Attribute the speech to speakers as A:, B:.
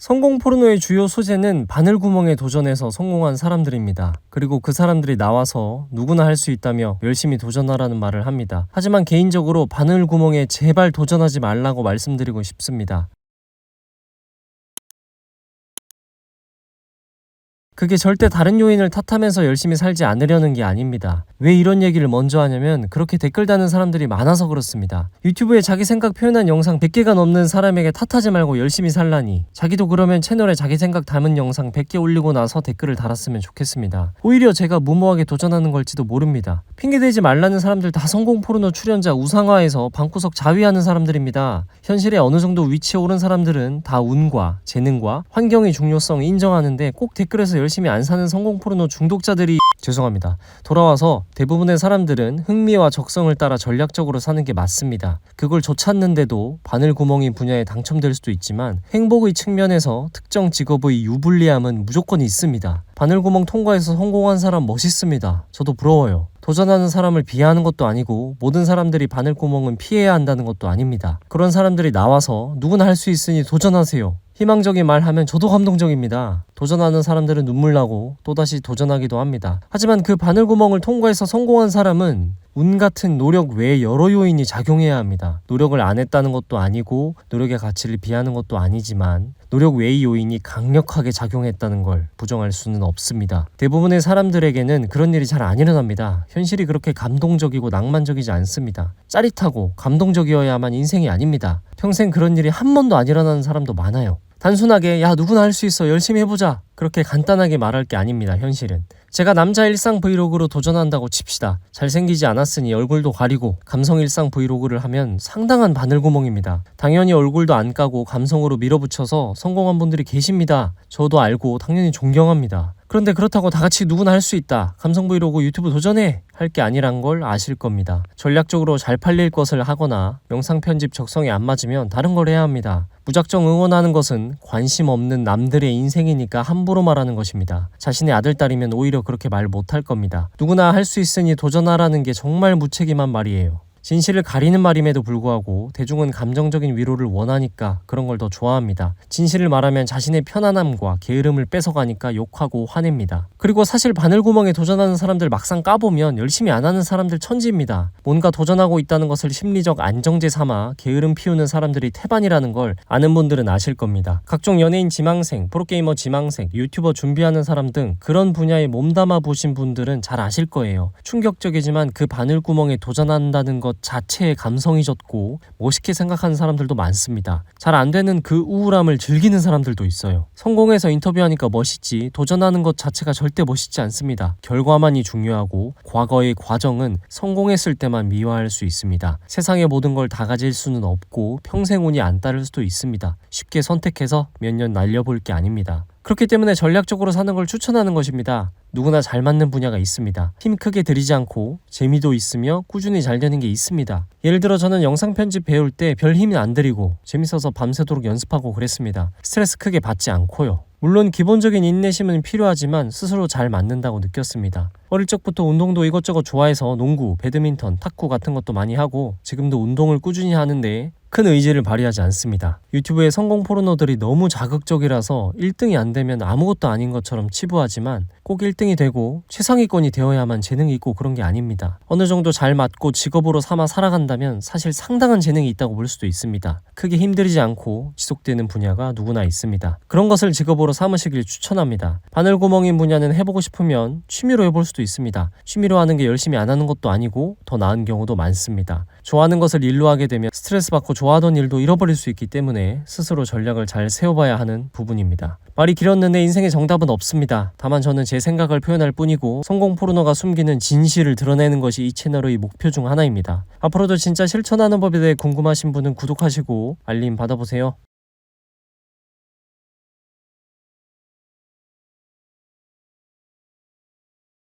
A: 성공 포르노의 주요 소재는 바늘구멍에 도전해서 성공한 사람들입니다. 그리고 그 사람들이 나와서 누구나 할 수 있다며 열심히 도전하라는 말을 합니다. 하지만 개인적으로 바늘구멍에 제발 도전하지 말라고 말씀드리고 싶습니다. 그게 절대 다른 요인을 탓하면서 열심히 살지 않으려는 게 아닙니다. 왜 이런 얘기를 먼저 하냐면 그렇게 댓글 다는 사람들이 많아서 그렇습니다. 유튜브에 자기 생각 표현한 영상 100개가 넘는 사람에게 탓하지 말고 열심히 살라니, 자기도 그러면 채널에 자기 생각 담은 영상 100개 올리고 나서 댓글을 달았으면 좋겠습니다. 오히려 제가 무모하게 도전하는 걸지도 모릅니다. 핑계대지 말라는 사람들 다 성공 포르노 출연자 우상화해서 방구석 자위하는 사람들입니다. 현실에 어느 정도 위치에 오른 사람들은 다 운과 재능과 환경의 중요성 인정하는데 꼭 댓글에서 열심히 안 사는 성공 포르노 중독자들이 죄송합니다. 돌아와서 대부분의 사람들은 흥미와 적성을 따라 전략적으로 사는 게 맞습니다. 그걸 좇았는데도 바늘구멍인 분야에 당첨될 수도 있지만 행복의 측면에서 특정 직업의 유불리함은 무조건 있습니다. 바늘구멍 통과해서 성공한 사람 멋있습니다. 저도 부러워요. 도전하는 사람을 비하하는 것도 아니고 모든 사람들이 바늘구멍은 피해야 한다는 것도 아닙니다. 그런 사람들이 나와서 누구나 할 수 있으니 도전하세요. 희망적인 말 하면 저도 감동적입니다. 도전하는 사람들은 눈물 나고 또다시 도전하기도 합니다. 하지만 그 바늘구멍을 통과해서 성공한 사람은 운 같은 노력 외에 여러 요인이 작용해야 합니다. 노력을 안 했다는 것도 아니고 노력의 가치를 비하는 것도 아니지만 노력 외의 요인이 강력하게 작용했다는 걸 부정할 수는 없습니다. 대부분의 사람들에게는 그런 일이 잘 안 일어납니다. 현실이 그렇게 감동적이고 낭만적이지 않습니다. 짜릿하고 감동적이어야만 인생이 아닙니다. 평생 그런 일이 한 번도 안 일어나는 사람도 많아요. 단순하게 야 누구나 할 수 있어 열심히 해보자 그렇게 간단하게 말할 게 아닙니다. 현실은 제가 남자 일상 브이로그로 도전한다고 칩시다. 잘생기지 않았으니 얼굴도 가리고 감성 일상 브이로그를 하면 상당한 바늘구멍입니다. 당연히 얼굴도 안 까고 감성으로 밀어붙여서 성공한 분들이 계십니다. 저도 알고 당연히 존경합니다. 그런데 그렇다고 다같이 누구나 할 수 있다, 감성 브이로그 유튜브 도전해 할 게 아니란 걸 아실 겁니다. 전략적으로 잘 팔릴 것을 하거나 영상 편집 적성에 안 맞으면 다른 걸 해야 합니다. 무작정 응원하는 것은 관심 없는 남들의 인생이니까 함부로 말하는 것입니다. 자신의 아들, 딸이면 오히려 그렇게 말 못할 겁니다. 누구나 할 수 있으니 도전하라는 게 정말 무책임한 말이에요. 진실을 가리는 말임에도 불구하고 대중은 감정적인 위로를 원하니까 그런 걸 더 좋아합니다. 진실을 말하면 자신의 편안함과 게으름을 뺏어가니까 욕하고 화냅니다. 그리고 사실 바늘구멍에 도전하는 사람들 막상 까보면 열심히 안 하는 사람들 천지입니다. 뭔가 도전하고 있다는 것을 심리적 안정제 삼아 게으름 피우는 사람들이 태반이라는 걸 아는 분들은 아실 겁니다. 각종 연예인 지망생, 프로게이머 지망생, 유튜버 준비하는 사람 등 그런 분야에 몸담아 보신 분들은 잘 아실 거예요. 충격적이지만 그 바늘구멍에 도전한다는 것 자체에 감성이 젖고 멋있게 생각하는 사람들도 많습니다. 잘 안 되는 그 우울함을 즐기는 사람들도 있어요. 성공해서 인터뷰하니까 멋있지 도전하는 것 자체가 절대 멋있지 않습니다. 결과만이 중요하고 과거의 과정은 성공했을 때만 미화할 수 있습니다. 세상의 모든 걸 다 가질 수는 없고 평생 운이 안 따를 수도 있습니다. 쉽게 선택해서 몇 년 날려볼 게 아닙니다. 그렇기 때문에 전략적으로 사는 걸 추천하는 것입니다. 누구나 잘 맞는 분야가 있습니다. 힘 크게 들이지 않고 재미도 있으며 꾸준히 잘 되는 게 있습니다. 예를 들어 저는 영상 편집 배울 때 별 힘이 안 들이고 재밌어서 밤새도록 연습하고 그랬습니다. 스트레스 크게 받지 않고요. 물론 기본적인 인내심은 필요하지만 스스로 잘 맞는다고 느꼈습니다. 어릴 적부터 운동도 이것저것 좋아해서 농구, 배드민턴, 탁구 같은 것도 많이 하고 지금도 운동을 꾸준히 하는데 큰 의지를 발휘하지 않습니다. 유튜브의 성공 포르노들이 너무 자극적이라서 1등이 안 되면 아무것도 아닌 것처럼 치부하지만 꼭 1등이 되고 최상위권이 되어야만 재능이 있고 그런 게 아닙니다. 어느 정도 잘 맞고 직업으로 삼아 살아간다면 사실 상당한 재능이 있다고 볼 수도 있습니다. 크게 힘들이지 않고 지속되는 분야가 누구나 있습니다. 그런 것을 직업으로 삼으시길 추천합니다. 바늘구멍인 분야는 해보고 싶으면 취미로 해볼 수도 있습니다. 취미로 하는 게 열심히 안 하는 것도 아니고 더 나은 경우도 많습니다. 좋아하는 것을 일로 하게 되면 스트레스 받고 좋아하던 일도 잃어버릴 수 있기 때문에 스스로 전략을 잘 세워봐야 하는 부분입니다. 말이 길었는데 인생의 정답은 없습니다. 다만 저는 제 생각을 표현할 뿐이고 성공 포르노가 숨기는 진실을 드러내는 것이 이 채널의 목표 중 하나입니다. 앞으로도 진짜 실천하는 법에 대해 궁금하신 분은 구독하시고 알림 받아보세요.